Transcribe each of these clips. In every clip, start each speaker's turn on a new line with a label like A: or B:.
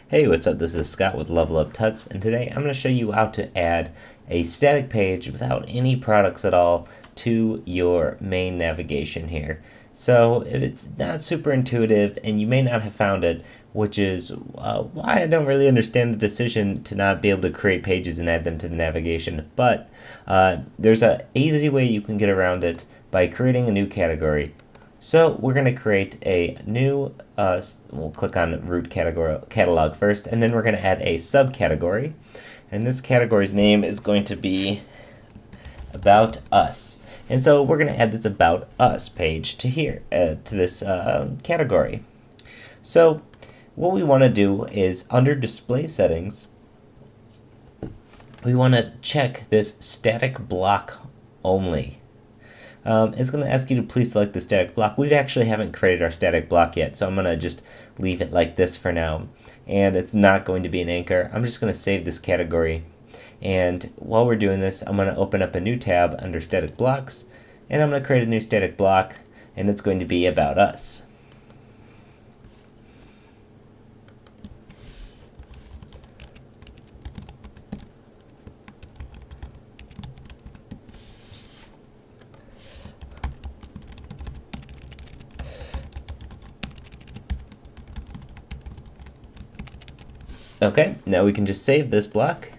A: Hey, what's up? This is Scott with Level Up Tuts, and today I'm going to show you how to add a static page without any products at all to your main navigation here. So it's not super intuitive, and you may not have found it, which is why I don't really understand the decision to not be able to create pages and add them to the navigation. But there's an easy way you can get around it by creating a new category. So we're going to create a new, we'll click on root catalog first, and then we're going to add a subcategory. And this category's name is going to be About Us. And so we're going to add this About Us page to here, to this category. So what we want to do is under Display Settings, we want to check this Static Block Only. It's going to ask you to please select the static block. We actually haven't created our static block yet, so I'm going to just leave it like this for now. And it's not going to be an anchor. I'm just going to save this category. And while we're doing this, I'm going to open up a new tab under static blocks, and I'm going to create a new static block, and it's going to be About Us. Okay, now we can just save this block.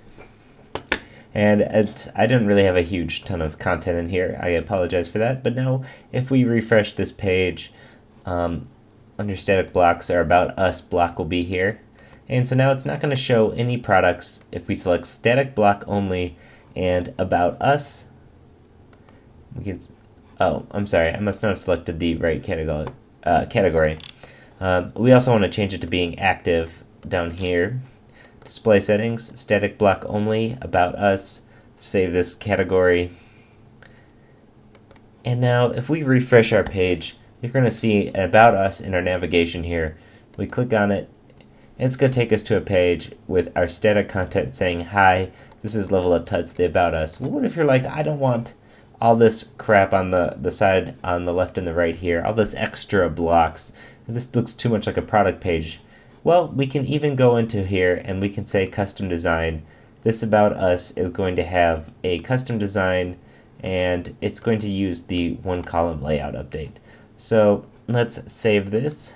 A: And I didn't really have a huge ton of content in here. I apologize for that. But now, if we refresh this page, under static blocks, our About Us block will be here. And so now it's not going to show any products if we select static block only and About Us. We can, oh, I'm sorry, I must not have selected the right category. We also want to change it to being active down here. Display Settings, static block only, About Us, save this category. And now if we refresh our page, you're going to see About Us in our navigation here. We click on it, and it's going to take us to a page with our static content saying, "Hi, this is Level Up Tuts, the About Us." Well, what if you're like, I don't want all this crap on the side, on the left and the right here, all this extra blocks. This looks too much like a product page. Well, we can even go into here and we can say custom design. This About Us is going to have a custom design, and it's going to use the one column layout update. So let's save this.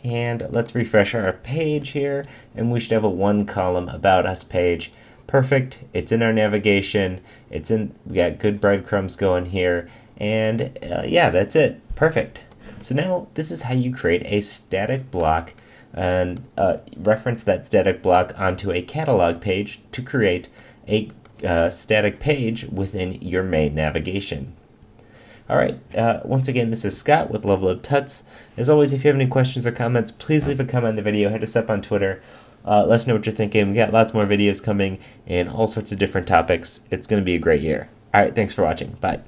A: And let's refresh our page here, and we should have a one column About Us page. Perfect. It's in our navigation. We got good breadcrumbs going here. And yeah, that's it. Perfect. So now this is how you create a static block and reference that static block onto a catalog page to create a static page within your main navigation. Alright, once again, this is Scott with Level Up Tuts. As always, if you have any questions or comments, please leave a comment on the video. Hit us up on Twitter. Let us know what you're thinking. We got lots more videos coming and all sorts of different topics. It's going to be a great year. Alright, thanks for watching. Bye.